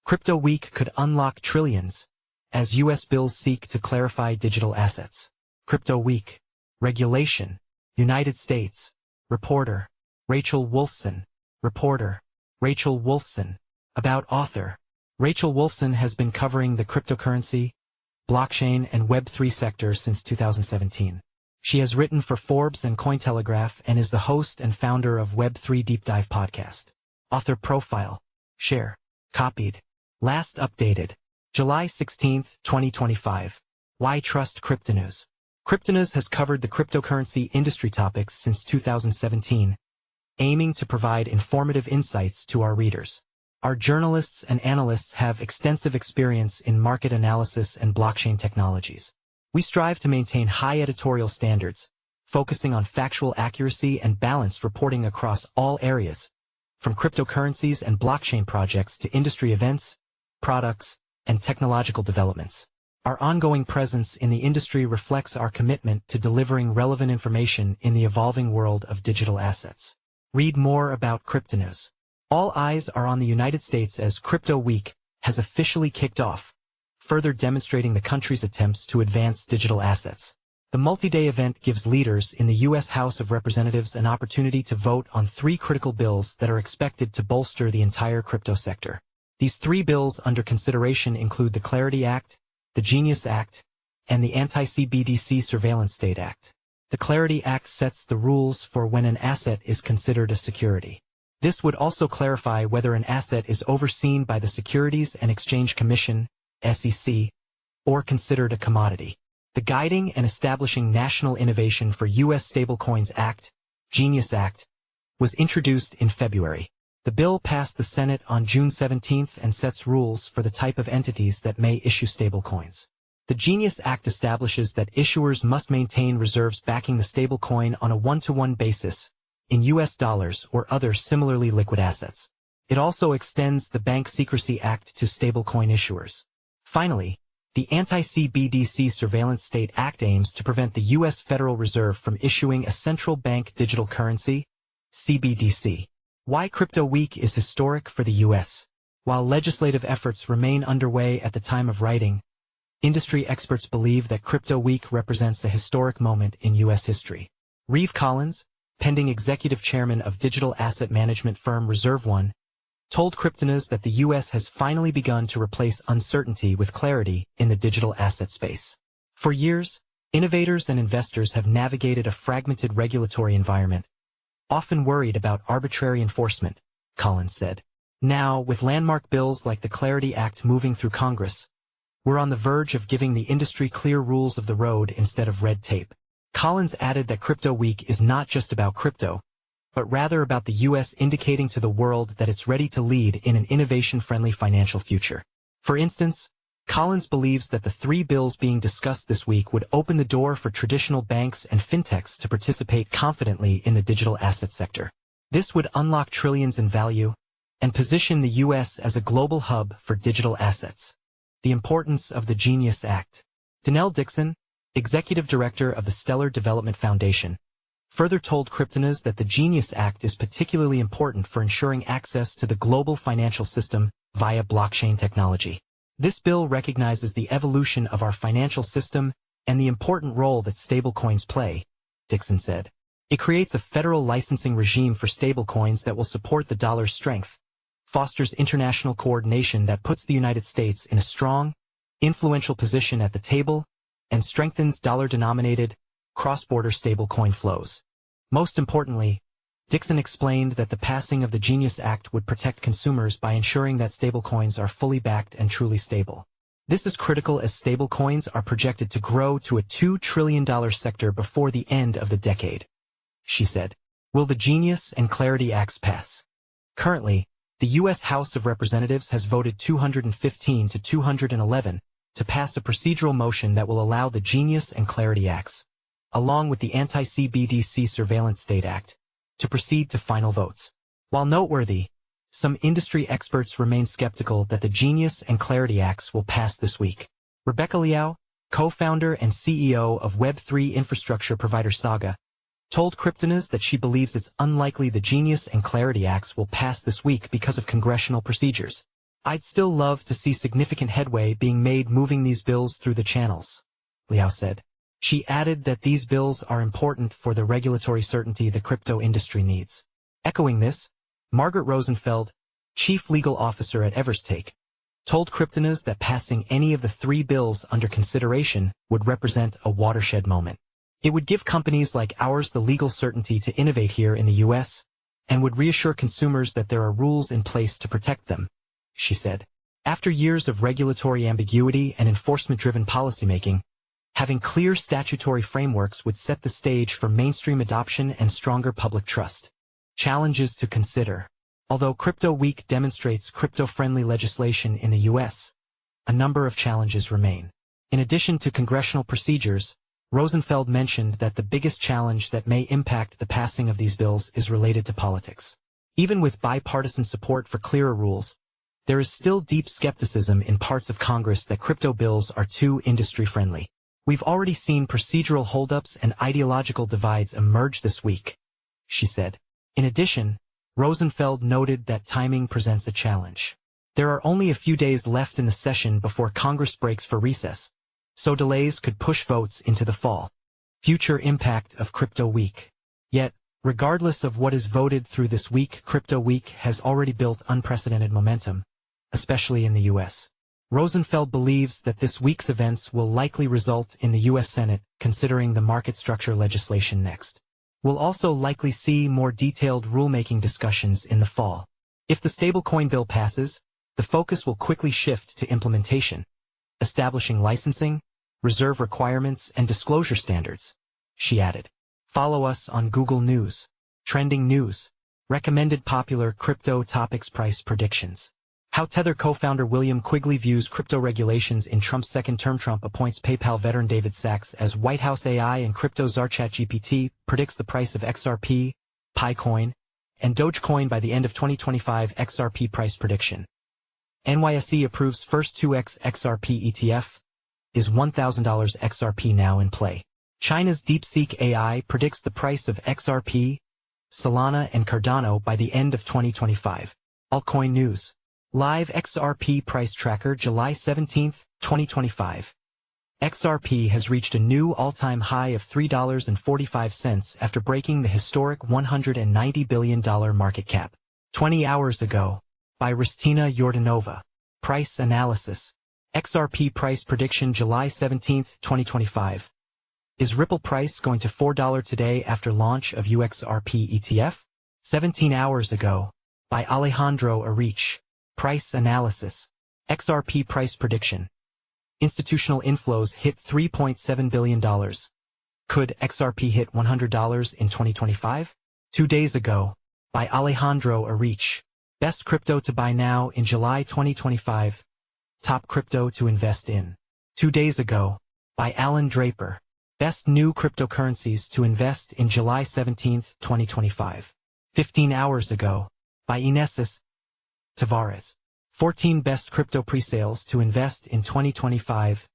Crypto Week could unlock trillions as U.S. bills seek to clarify digital assets. Crypto Week. Regulation. United States. Reporter. Rachel Wolfson. Reporter. Rachel Wolfson. About author. Rachel Wolfson has been covering the cryptocurrency, blockchain, and Web3 sector since 2017. She has written for Forbes and Cointelegraph and is the host and founder of Web3 Deep Dive podcast. Author profile. Share. Copied. Last updated. July 16, 2025. Why Trust Cryptonews? Cryptonews has covered the cryptocurrency industry topics since 2017, aiming to provide informative insights to our readers. Our journalists and analysts have extensive experience in market analysis and blockchain technologies. We strive to maintain high editorial standards, focusing on factual accuracy and balanced reporting across all areas, from cryptocurrencies and blockchain projects to industry events, products, and technological developments. Our ongoing presence in the industry reflects our commitment to delivering relevant information in the evolving world of digital assets. Read more about Cryptonews. All eyes are on the United States as Crypto Week has officially kicked off, further demonstrating the country's attempts to advance digital assets. The multi-day event gives leaders in the U.S. House of Representatives an opportunity to vote on 3 critical bills that are expected to bolster the entire crypto sector. These 3 bills under consideration include the Clarity Act, the Genius Act, and the Anti-CBDC Surveillance State Act. The Clarity Act sets the rules for when an asset is considered a security. This would also clarify whether an asset is overseen by the Securities and Exchange Commission, SEC, or considered a commodity. The Guiding and Establishing National Innovation for U.S. Stablecoins Act, Genius Act, was introduced in February. The bill passed the Senate on June 17 and sets rules for the type of entities that may issue stablecoins. The Genius Act establishes that issuers must maintain reserves backing the stablecoin on a one-to-one basis, in U.S. dollars or other similarly liquid assets. It also extends the Bank Secrecy Act to stablecoin issuers. Finally, the Anti-CBDC Surveillance State Act aims to prevent the U.S. Federal Reserve from issuing a central bank digital currency, CBDC. Why Crypto Week is historic for the U.S. While legislative efforts remain underway at the time of writing, industry experts believe that Crypto Week represents a historic moment in U.S. history. Reeve Collins, pending executive chairman of digital asset management firm Reserve One, told Cryptonews that the U.S. has finally begun to replace uncertainty with clarity in the digital asset space. For years, innovators and investors have navigated a fragmented regulatory environment, often worried about arbitrary enforcement, Collins said. Now, with landmark bills like the Clarity Act moving through Congress, we're on the verge of giving the industry clear rules of the road instead of red tape. Collins added that Crypto Week is not just about crypto, but rather about the U.S. indicating to the world that it's ready to lead in an innovation-friendly financial future. For instance, Collins believes that the 3 bills being discussed this week would open the door for traditional banks and fintechs to participate confidently in the digital asset sector. This would unlock trillions in value and position the U.S. as a global hub for digital assets. The importance of the Genius Act. Donnell Dixon, executive director of the Stellar Development Foundation, further told Cryptonews that the Genius Act is particularly important for ensuring access to the global financial system via blockchain technology. This bill recognizes the evolution of our financial system and the important role that stablecoins play, Dixon said. It creates a federal licensing regime for stablecoins that will support the dollar's strength, fosters international coordination that puts the United States in a strong, influential position at the table, and strengthens dollar-denominated, cross-border stablecoin flows. Most importantly, Dixon explained that the passing of the Genius Act would protect consumers by ensuring that stablecoins are fully backed and truly stable. This is critical as stablecoins are projected to grow to a $2 trillion sector before the end of the decade. She said, "Will the Genius and Clarity Acts pass?" Currently, the U.S. House of Representatives has voted 215 to 211 to pass a procedural motion that will allow the Genius and Clarity Acts, along with the Anti-CBDC Surveillance State Act, to proceed to final votes. While noteworthy, some industry experts remain skeptical that the Genius and Clarity Acts will pass this week. Rebecca Liao, co-founder and CEO of Web3 infrastructure provider Saga, told Cryptonews that she believes it's unlikely the Genius and Clarity Acts will pass this week because of congressional procedures. I'd still love to see significant headway being made moving these bills through the channels, Liao said. She added that these bills are important for the regulatory certainty the crypto industry needs. Echoing this, Margaret Rosenfeld, chief legal officer at Everstake, told Cryptonews that passing any of the 3 bills under consideration would represent a watershed moment. It would give companies like ours the legal certainty to innovate here in the U.S. and would reassure consumers that there are rules in place to protect them, she said. After years of regulatory ambiguity and enforcement-driven policymaking, having clear statutory frameworks would set the stage for mainstream adoption and stronger public trust. Challenges to consider. Although Crypto Week demonstrates crypto-friendly legislation in the U.S., a number of challenges remain. In addition to congressional procedures, Rosenfeld mentioned that the biggest challenge that may impact the passing of these bills is related to politics. Even with bipartisan support for clearer rules, there is still deep skepticism in parts of Congress that crypto bills are too industry-friendly. We've already seen procedural holdups and ideological divides emerge this week, she said. In addition, Rosenfeld noted that timing presents a challenge. There are only a few days left in the session before Congress breaks for recess, so delays could push votes into the fall. Future impact of Crypto Week. Yet, regardless of what is voted through this week, Crypto Week has already built unprecedented momentum, especially in the U.S. Rosenfeld believes that this week's events will likely result in the U.S. Senate considering the market structure legislation next. We'll also likely see more detailed rulemaking discussions in the fall. If the stablecoin bill passes, the focus will quickly shift to implementation, establishing licensing, reserve requirements, and disclosure standards, she added. Follow us on Google News, Trending News, Recommended Popular Crypto Topics Price Predictions. How Tether co-founder William Quigley views crypto regulations in Trump's second term. Trump appoints PayPal veteran David Sachs as White House AI and crypto czar. ChatGPT predicts the price of XRP, Picoin, and Dogecoin by the end of 2025. XRP price prediction. NYSE approves first 2x XRP ETF. Is $1,000 XRP now in play? China's DeepSeek AI predicts the price of XRP, Solana, and Cardano by the end of 2025. Altcoin News. Live XRP price tracker July 17, 2025. XRP has reached a new all-time high of $3.45 after breaking the historic $190 billion market cap. 20 hours ago. By Ristina Yordanova. Price analysis. XRP price prediction July 17, 2025. Is Ripple price going to $4 today after launch of UXRP ETF? 17 hours ago. By Alejandro Arich. Price analysis. XRP price prediction. Institutional inflows hit $3.7 billion. Could XRP hit $100 in 2025? 2 days ago. By Alejandro Arich. Best crypto to buy now in July 2025. Top crypto to invest in. 2 days ago. By Alan Draper. Best new cryptocurrencies to invest in July 17, 2025. 15 hours ago. By Inesis Tavares. 14 best crypto presales to invest in 2025.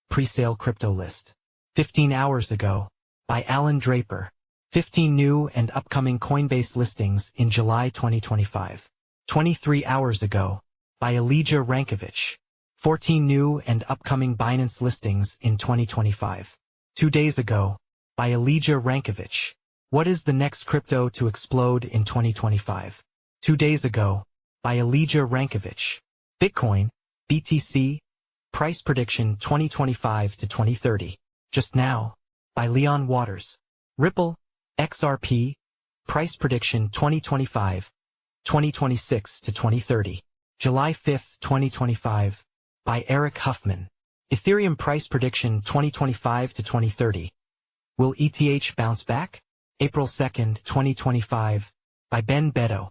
Presale crypto list. 15 hours ago. By Alan Draper. 15 new and upcoming Coinbase listings in July 2025. 23 hours ago. By Elijah Rankovich. 14 new and upcoming Binance listings in 2025. 2 days ago. By Elijah Rankovich. What is the next crypto to explode in 2025? 2 days ago. By Elijah Rankovich. Bitcoin, BTC, price prediction 2025 to 2030. Just now. By Leon Waters. Ripple, XRP, price prediction 2025, 2026 to 2030. July 5, 2025. By Eric Huffman. Ethereum price prediction 2025 to 2030. Will ETH bounce back? April 2, 2025. By Ben Beto.